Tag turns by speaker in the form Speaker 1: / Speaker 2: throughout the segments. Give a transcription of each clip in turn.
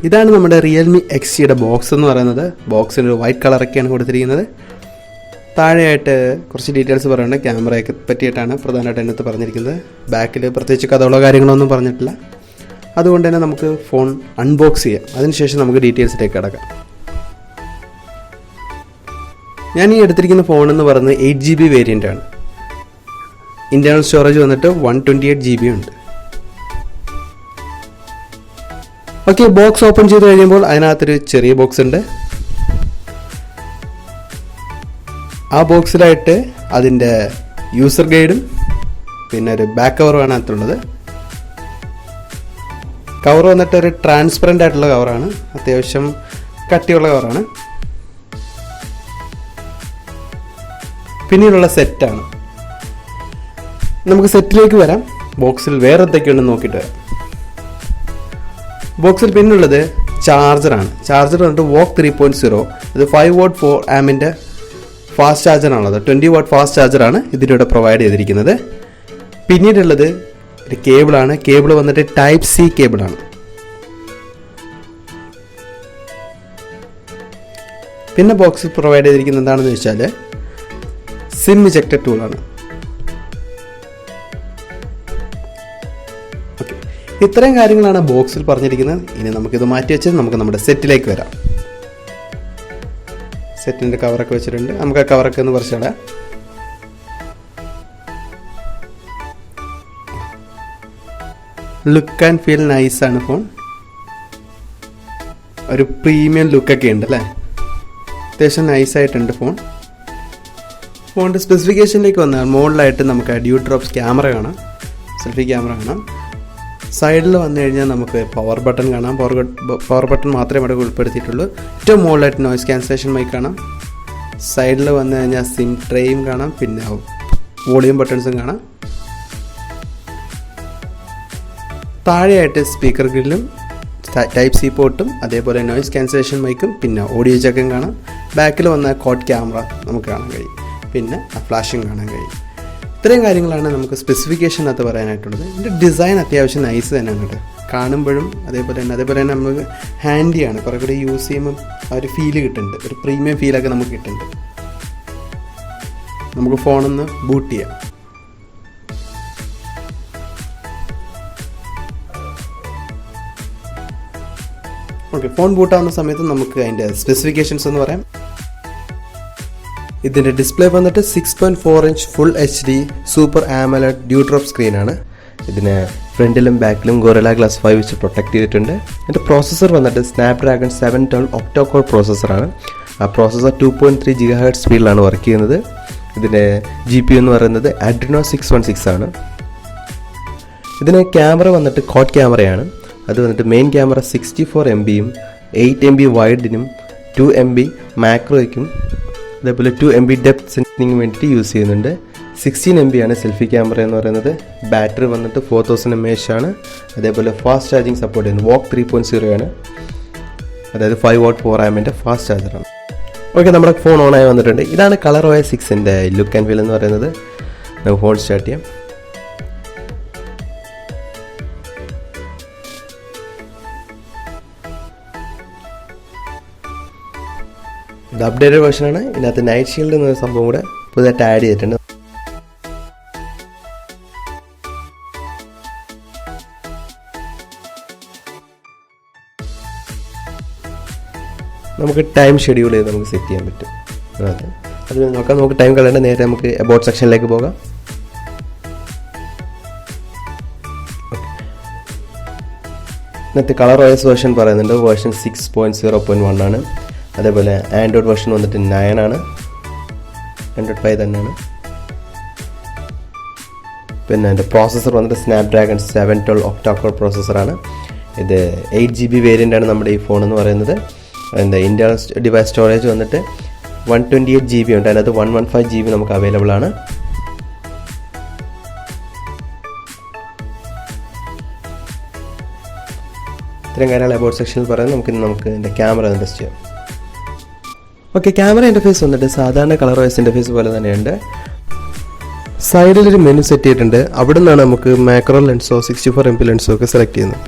Speaker 1: ഇതാണ് നമ്മുടെ Realme എക്സിയുടെ box എന്ന് പറയുന്നത്. ബോക്സിന് ഒരു വൈറ്റ് കളറൊക്കെയാണ് കൊടുത്തിരിക്കുന്നത്. താഴെയായിട്ട് കുറച്ച് ഡീറ്റെയിൽസ് പറയുന്നുണ്ട്. ക്യാമറയൊക്കെ പറ്റിയിട്ടാണ് പ്രധാനമായിട്ട് അതിനകത്ത് പറഞ്ഞിരിക്കുന്നത്. ബാക്കിൽ പ്രത്യേകിച്ച് കഥകളോ കാര്യങ്ങളൊന്നും പറഞ്ഞിട്ടില്ല. അതുകൊണ്ട് തന്നെ നമുക്ക് ഫോൺ അൺബോക്സ് ചെയ്യാം. അതിനുശേഷം നമുക്ക് ഡീറ്റെയിൽസിലേക്ക് കിടക്കാം. ഞാൻ ഈ എടുത്തിരിക്കുന്ന ഫോൺ എന്ന് പറയുന്നത് 8GB വേരിയൻ്റ് ആണ്. ഇൻറ്റേർണൽ സ്റ്റോറേജ് വന്നിട്ട് 128GB ഉണ്ട്. ഓക്കെ, ബോക്സ് ഓപ്പൺ ചെയ്ത് കഴിയുമ്പോൾ അതിനകത്തൊരു ചെറിയ ബോക്സ് ഉണ്ട്. ആ ബോക്സിലായിട്ട് അതിൻ്റെ യൂസർ ഗൈഡും പിന്നെ ഒരു ബാക്ക് കവറും ആണ് അതിനകത്തുള്ളത്. കവർ വന്നിട്ട് ഒരു ട്രാൻസ്പെറൻ്റ് ആയിട്ടുള്ള കവറാണ്, അത്യാവശ്യം കട്ടിയുള്ള കവറാണ്. പിന്നീടുള്ള സെറ്റാണ്. നമുക്ക് സെറ്റിലേക്ക് വരാം. ബോക്സിൽ വേറെ എന്തൊക്കെയുണ്ടെന്ന് നോക്കിയിട്ട് വരാം. ബോക്സിൽ പിന്നുള്ളത് ചാർജറാണ്. ചാർജർ വന്നിട്ട് VOOC 3.0. ഇത് 5W 4A fast ചാർജറാണുള്ളത്. 20W fast ചാർജറാണ് ഇതിലൂടെ പ്രൊവൈഡ് ചെയ്തിരിക്കുന്നത്. പിന്നീടുള്ളത് ഒരു കേബിളാണ്. കേബിൾ വന്നിട്ട് Type C കേബിളാണ്. പിന്നെ ബോക്സിൽ പ്രൊവൈഡ് ചെയ്തിരിക്കുന്നത് എന്താണെന്ന് വെച്ചാൽ സിം ഇജക്ടർ ടൂളാണ്. ഓക്കെ, ഇത്രയും കാര്യങ്ങളാണ് ബോക്സിൽ പറഞ്ഞിരിക്കുന്നത്. ഇനി നമുക്കിത് മാറ്റി വെച്ച് നമുക്ക് നമ്മുടെ സെറ്റിലേക്ക് വരാം. സെറ്റിൻ്റെ കവറൊക്കെ വെച്ചിട്ടുണ്ട്. നമുക്ക് ആ കവറൊക്കെ ഒന്ന് പറിച്ചിടാം. ലുക്ക് ആൻഡ് ഫീൽ നൈസാണ് ഫോൺ. ഒരു പ്രീമിയം ലുക്കൊക്കെ ഉണ്ട് അല്ലേ? അത്യാവശ്യം നൈസായിട്ടുണ്ട് ഫോൺ. ഫോണിൻ്റെ സ്പെസിഫിക്കേഷനിലേക്ക് വന്നാൽ മുകളിലായിട്ട് നമുക്ക് ഡ്യൂ ഡ്രോപ്സ് ക്യാമറ കാണാം, സെൽഫി ക്യാമറ കാണാം. സൈഡിൽ വന്നു കഴിഞ്ഞാൽ നമുക്ക് പവർ ബട്ടൺ കാണാം. പവർ ബട്ടൺ മാത്രമേ ഇവിടെ ഉൾപ്പെടുത്തിയിട്ടുള്ളൂ. ഏറ്റവും മുകളിലായിട്ട് നോയ്സ് ക്യാൻസലേഷൻ മൈക്ക് കാണാം. സൈഡിൽ വന്നു കഴിഞ്ഞാൽ സിം ട്രേയും കാണാം, പിന്നെ വോളിയം ബട്ടൺസും കാണാം. താഴെയായിട്ട് സ്പീക്കർ ഗ്രില്ലും Type C പോർട്ടും അതേപോലെ നോയ്സ് ക്യാൻസലേഷൻ മൈക്കും പിന്നെ ഓഡിയോ ജാക്കും കാണാം. ബാക്കിൽ വന്ന കോഡ് ക്യാമറ നമുക്ക് കാണാൻ കഴിയും, പിന്നെ ഫ്ലാഷിങ് കാണാൻ കഴിയും. ഇത്രയും കാര്യങ്ങളാണ് നമുക്ക് സ്പെസിഫിക്കേഷനകത്ത് പറയാനായിട്ടുള്ളത്. ഇതിൻ്റെ ഡിസൈൻ അത്യാവശ്യം നൈസ് തന്നെയാണ് കേട്ടോ, കാണുമ്പോഴും. അതേപോലെ തന്നെ നമുക്ക് ഹാൻഡിയാണ്, കുറേ കൂടി യൂസ് ചെയ്യുമ്പോൾ ആ ഒരു ഫീല് കിട്ടുന്നുണ്ട്, ഒരു പ്രീമിയം ഫീലൊക്കെ നമുക്ക് കിട്ടുന്നുണ്ട്. നമുക്ക് ഫോണൊന്ന് ബൂട്ട് ചെയ്യാം. ഓക്കെ, ഫോൺ ബൂട്ടാവുന്ന സമയത്ത് നമുക്ക് അതിൻ്റെ സ്പെസിഫിക്കേഷൻസ് എന്ന് പറയാം. ഇതിൻ്റെ ഡിസ്പ്ലേ വന്നിട്ട് 6.4 inch full HD super AMOLED dew drop സ്ക്രീനാണ്. ഇതിന് ഫ്രണ്ടിലും ബാക്കിലും ഗൊറില്ല ഗ്ലാസ് 5 വെച്ച് പ്രൊട്ടക്ട് ചെയ്തിട്ടുണ്ട്. ഇതിൻ്റെ പ്രോസസ്സർ വന്നിട്ട് Snapdragon 712 ഒക്ടോകോർ പ്രോസസ്സറാണ്. ആ പ്രോസസ്സർ 2.3 GHz സ്പീഡിലാണ് വർക്ക് ചെയ്യുന്നത്. ഇതിൻ്റെ GPU എന്ന് പറയുന്നത് Adreno 616 ആണ്. ഇതിന് ക്യാമറ വന്നിട്ട് കോഡ് ക്യാമറയാണ്. അത് വന്നിട്ട് മെയിൻ ക്യാമറ 64 MBയും 8 MB വൈഡിനും 2 MB മാക്രോയ്ക്കും അതേപോലെ 2 MB ഡെപ്ത് സെൻസിങ്ങിന് വേണ്ടിയിട്ട് യൂസ് ചെയ്യുന്നുണ്ട്. 16 MB ആണ് സെൽഫി ക്യാമറ എന്ന് പറയുന്നത്. ബാറ്ററി വന്നിട്ട് 4000 mAh ആണ്. അതേപോലെ ഫാസ്റ്റ് ചാർജിങ് സപ്പോർട്ട് ചെയ്യുന്നത് VOOC 3.0 ആണ്. അതായത് 5W 4A ഫാസ്റ്റ് ചാർജറാണ്. ഓക്കെ, നമ്മുടെ ഫോൺ ഓണായി വന്നിട്ടുണ്ട്. ഇതാണ് ColorOS 6ൻ്റെ ലുക്ക് ആൻഡ് ഫീൽ എന്ന് പറയുന്നത്. നമുക്ക് ഫോൺ സ്റ്റാർട്ട് ചെയ്യാം. ഇത് അപ്ഡേറ്റഡ് വേർഷനാണ്. ഇതിനകത്ത് നൈറ്റ് ഷീൽഡ് എന്ന സംഭവം കൂടെ പുതുതായിട്ട് ആഡ് ചെയ്തിട്ടുണ്ട്. നമുക്ക് ടൈം ഷെഡ്യൂൾ ചെയ്ത് നമുക്ക് സെറ്റ് ചെയ്യാൻ പറ്റും. അത് നോക്കാം. നമുക്ക് ടൈം കളയേണ്ട, നേരെ നമുക്ക് അബൌട്ട് സെക്ഷനിലേക്ക് പോകാം. ഇന്നത്തെ ColorOS വേർഷൻ പറയുന്നുണ്ട്. വേർഷൻ 6.0.1 ആണ്. അതേപോലെ ആൻഡ്രോയിഡ് വേർഷൻ വന്നിട്ട് 9 ആണ്. ആൻഡ്രോയിഡ് 5 തന്നെയാണ്. പിന്നെ എൻ്റെ പ്രോസസ്സർ വന്നിട്ട് Snapdragon 712 ഒക്ടോകോർ പ്രോസസ്സറാണ്. ഇത് 8GB വേരിയൻ്റ് ആണ് നമ്മുടെ ഈ ഫോൺ എന്ന് പറയുന്നത്. അതിൻ്റെ ഇൻറ്റേർണൽ ഡിവൈസ് സ്റ്റോറേജ് വന്നിട്ട് 128GB ഉണ്ട്. അതിനകത്ത് 115GB നമുക്ക് അവൈലബിൾ ആണ്. ഇത്രയും കാര്യങ്ങൾ അബൌട്ട് സെക്ഷനിൽ പറയുന്നത്. നമുക്ക് എൻ്റെ ക്യാമറ ടെസ്റ്റ് ചെയ്യാം. ഓക്കെ, ക്യാമറ ഇൻ്റർഫേസ് വന്നിട്ട് സാധാരണ ColorOS ഇൻ്റർഫേസ് പോലെ തന്നെയുണ്ട്. സൈഡിലൊരു മെനു സെറ്റ് ചെയ്തിട്ടുണ്ട്. അവിടെ നിന്നാണ് നമുക്ക് മാക്രോ ലെൻസോ 64 MP ലെൻസോ ഒക്കെ സെലക്ട് ചെയ്യുന്നത്.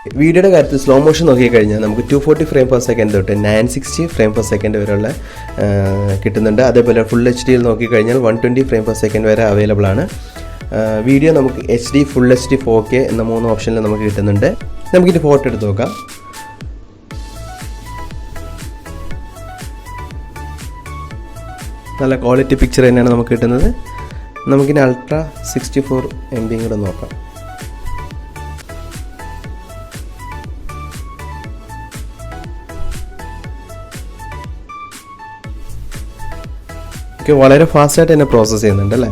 Speaker 1: വീഡിയോയുടെ കാര്യത്തിൽ സ്ലോ മോഷൻ നോക്കിക്കഴിഞ്ഞാൽ നമുക്ക് 240 ഫ്രെയിം പെർ സെക്കൻഡ് തൊട്ട് 960 ഫ്രെയിം പെർ സെക്കൻഡ് വരെയുള്ള കിട്ടുന്നുണ്ട്. അതേപോലെ ഫുൾ HD നോക്കിക്കഴിഞ്ഞാൽ 120 ഫ്രെയിം പെർ സെക്കൻഡ് വരെ അവൈലബിൾ ആണ്. വീഡിയോ നമുക്ക് HD, ഫുൾ HD, 4K എന്ന 3 ഓപ്ഷനിൽ നമുക്ക് കിട്ടുന്നുണ്ട്. നമുക്കിത് ഫോട്ടോ എടുത്ത് നോക്കാം. നല്ല ക്വാളിറ്റി പിക്ചർ തന്നെയാണ് നമുക്ക് കിട്ടുന്നത്. നമുക്കിനി അൾട്രാ 64 MB കൂടെ നോക്കാം. ഓക്കെ, വളരെ ഫാസ്റ്റായിട്ട് തന്നെ പ്രോസസ്സ് ചെയ്യുന്നുണ്ട് അല്ലേ.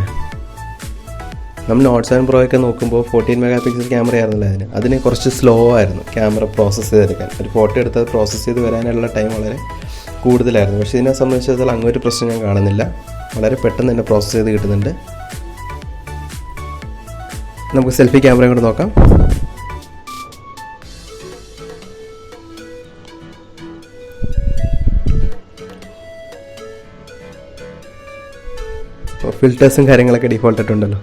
Speaker 1: നമ്മൾ നോട്ട് 7 Pro ഒക്കെ നോക്കുമ്പോൾ 14 MP ക്യാമറ ആയിരുന്നല്ലോ, അതിന് കുറച്ച് സ്ലോ ആയിരുന്നു ക്യാമറ പ്രോസസ്സ് ചെയ്തെടുക്കാൻ. ഒരു ഫോട്ടോ എടുത്ത് പ്രോസസ്സ് ചെയ്ത് വരാനുള്ള ടൈം വളരെ കൂടുതലായിരുന്നു. പക്ഷേ ഇതിനെ സംബന്ധിച്ചിടത്തോളം അങ്ങനൊരു പ്രശ്നം ഞാൻ കാണുന്നില്ല. വളരെ പെട്ടെന്ന് തന്നെ പ്രോസസ്സ് ചെയ്ത് കിട്ടുന്നുണ്ട്. നമുക്ക് സെൽഫി ക്യാമറയും കൂടെ നോക്കാം. ഫിൽറ്റേഴ്സും കാര്യങ്ങളൊക്കെ ഡിഫോൾട്ട് ആയിട്ടുണ്ടല്ലോ.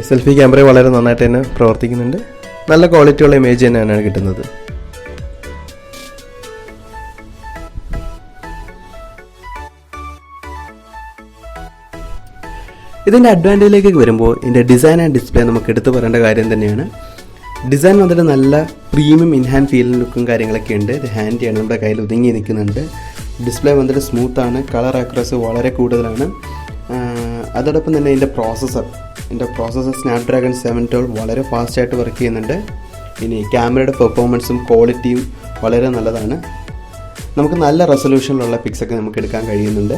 Speaker 1: സെൽഫി ക്യാമറ വളരെ നന്നായിട്ട് തന്നെ പ്രവർത്തിക്കുന്നുണ്ട്. നല്ല ക്വാളിറ്റിയുള്ള ഇമേജ് തന്നെയാണ് കിട്ടുന്നത്. ഇതിൻ്റെ അഡ്വാൻറ്റേജിലേക്ക് വരുമ്പോൾ ഇതിൻ്റെ ഡിസൈൻ ആൻഡ് ഡിസ്പ്ലേ നമുക്ക് എടുത്തു പറയേണ്ട കാര്യം തന്നെയാണ്. ഡിസൈൻ വന്നിട്ട് നല്ല പ്രീമിയം ഇൻഹാൻഡ് ഫീൽ ലുക്കും കാര്യങ്ങളൊക്കെ ഉണ്ട്. ഇത് ഹാൻഡിയാണ്, നമ്മുടെ കയ്യിൽ ഒതുങ്ങി നിൽക്കുന്നുണ്ട്. ഡിസ്പ്ലേ വന്നിട്ട് സ്മൂത്താണ്, കളർ ആക്യുറസി വളരെ കൂടുതലാണ്. അതോടൊപ്പം തന്നെ ഇതിൻ്റെ പ്രോസസ്സർ സ്നാപ്ഡ്രാഗൺ 712 വളരെ ഫാസ്റ്റായിട്ട് വർക്ക് ചെയ്യുന്നുണ്ട്. ഇനി ക്യാമറയുടെ പെർഫോമൻസും ക്വാളിറ്റിയും വളരെ നല്ലതാണ്. നമുക്ക് നല്ല റെസൊല്യൂഷനിലുള്ള പിക്സൊക്കെ നമുക്ക് എടുക്കാൻ കഴിയുന്നുണ്ട്.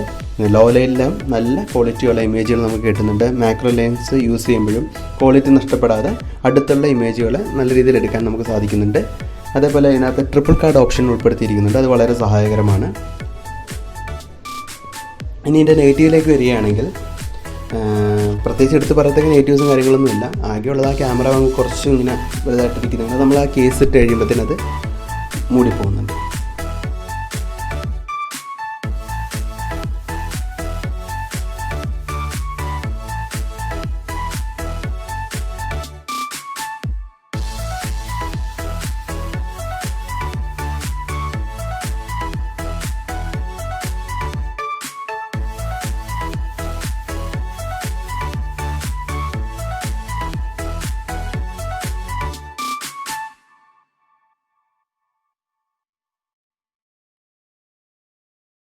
Speaker 1: ലോ ലൈറ്റിലും നല്ല ക്വാളിറ്റിയുള്ള ഇമേജുകൾ നമുക്ക് കിട്ടുന്നുണ്ട്. മാക്രോ ലെൻസ് യൂസ് ചെയ്യുമ്പോഴും ക്വാളിറ്റി നഷ്ടപ്പെടാതെ അടുത്തുള്ള ഇമേജുകൾ നല്ല രീതിയിൽ എടുക്കാൻ നമുക്ക് സാധിക്കുന്നുണ്ട്. അതേപോലെ ഇതിനകത്ത് ട്രിപ്പിൾ കാർഡ് ഓപ്ഷൻ ഉൾപ്പെടുത്തിയിരിക്കുന്നുണ്ട്. അത് വളരെ സഹായകരമാണ്. ഇനി ഇതിൻ്റെ നെഗറ്റീവിലേക്ക് വരികയാണെങ്കിൽ പ്രത്യേകിച്ച് എടുത്ത് പറയത്തക്ക നെഗറ്റീവ്സും കാര്യങ്ങളൊന്നും ഇല്ല. ആകെയുള്ളത് ആ ക്യാമറ കുറച്ചും ഇങ്ങനെ വലുതായിട്ടിരിക്കുന്നുണ്ട്. നമ്മൾ ആ കേസ് ഇട്ട് കഴിയുമ്പോഴത്തേനത് മൂടിപ്പോകുന്നുണ്ട്.